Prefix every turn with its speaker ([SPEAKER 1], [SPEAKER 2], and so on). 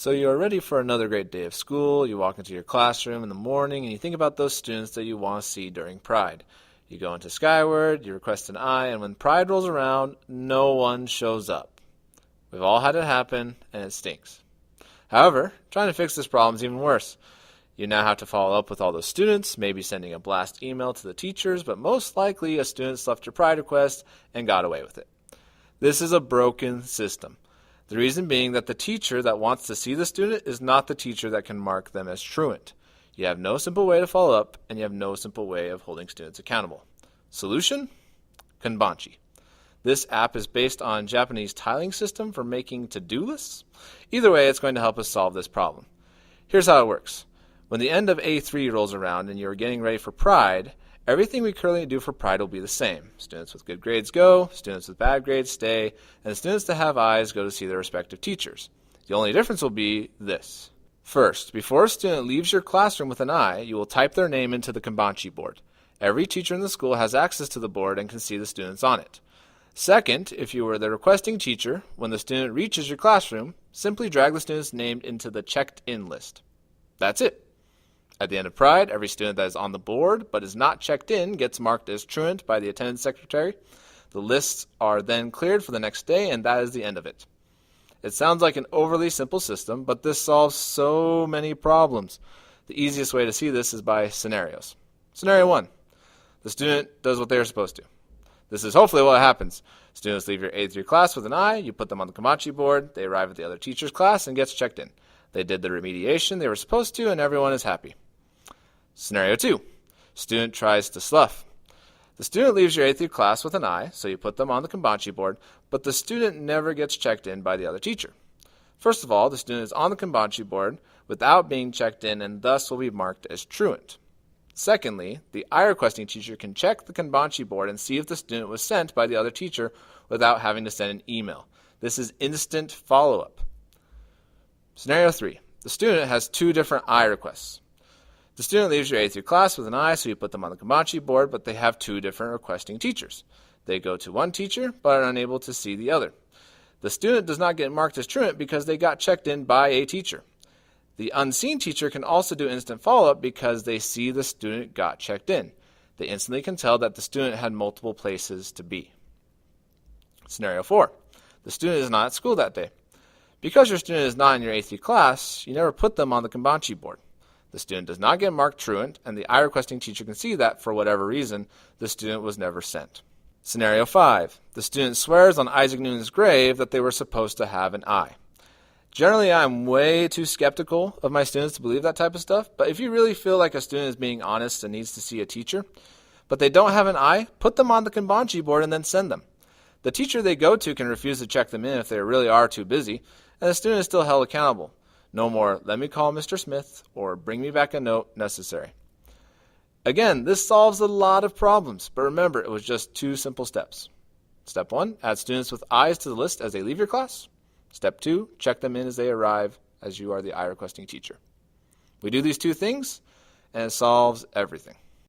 [SPEAKER 1] So you are ready for another great day of school. You walk into your classroom in the morning and you think about those students that you want to see during Pride. You go into Skyward, you request an eye, and when Pride rolls around, no one shows up. We've all had it happen, and it stinks. However, trying to fix this problem is even worse. You now have to follow up with all those students, maybe sending a blast email to the teachers, but most likely a student left your Pride request and got away with it. This is a broken system. The reason being that the teacher that wants to see the student is not the teacher that can mark them as truant. You have no simple way to follow up, and you have no simple way of holding students accountable. Solution? Kanbanchi. This app is based on Japanese tiling system for making to-do lists. Either way, it's going to help us solve this problem. Here's how it works. When the end of A3 rolls around and you're getting ready for Pride, everything we currently do for Pride will be the same. Students with good grades go, students with bad grades stay, and the students that have eyes go to see their respective teachers. The only difference will be this. First, before a student leaves your classroom with an eye, you will type their name into the Kanbanchi board. Every teacher in the school has access to the board and can see the students on it. Second, if you were the requesting teacher, when the student reaches your classroom, simply drag the student's name into the checked-in list. That's it. At the end of Pride, every student that is on the board but is not checked in gets marked as truant by the attendance secretary. The lists are then cleared for the next day, and that is the end of it. It sounds like an overly simple system, but this solves so many problems. The easiest way to see this is by scenarios. Scenario 1. The student does what they are supposed to. This is hopefully what happens. Students leave your A3 class with an eye, you put them on the Kanbanchi board, they arrive at the other teacher's class and gets checked in. They did the remediation they were supposed to, and everyone is happy. Scenario 2. Student tries to slough. The student leaves your A3 class with an eye, so you put them on the Kanbanchi board, but the student never gets checked in by the other teacher. First of all, the student is on the Kanbanchi board without being checked in and thus will be marked as truant. Secondly, the eye requesting teacher can check the Kanbanchi board and see if the student was sent by the other teacher without having to send an email. This is instant follow-up. Scenario 3. The student has two different eye requests. The student leaves your A3 class with an eye, so you put them on the Kanbanchi board, but they have two different requesting teachers. They go to one teacher, but are unable to see the other. The student does not get marked as truant because they got checked in by a teacher. The unseen teacher can also do instant follow-up because they see the student got checked in. They instantly can tell that the student had multiple places to be. Scenario 4. The student is not at school that day. Because your student is not in your A3 class, you never put them on the Kanbanchi board. The student does not get marked truant, and the eye requesting teacher can see that, for whatever reason, the student was never sent. Scenario 5. The student swears on Isaac Newton's grave that they were supposed to have an eye. Generally, I'm way too skeptical of my students to believe that type of stuff, but if you really feel like a student is being honest and needs to see a teacher, but they don't have an eye, put them on the Kanbanchi board and then send them. The teacher they go to can refuse to check them in if they really are too busy, and the student is still held accountable. No more, let me call Mr. Smith, or bring me back a note necessary. Again, this solves a lot of problems, but remember, it was just two simple steps. Step 1, add students with eyes to the list as they leave your class. Step 2, check them in as they arrive, as you are the eye requesting teacher. We do these two things, and it solves everything.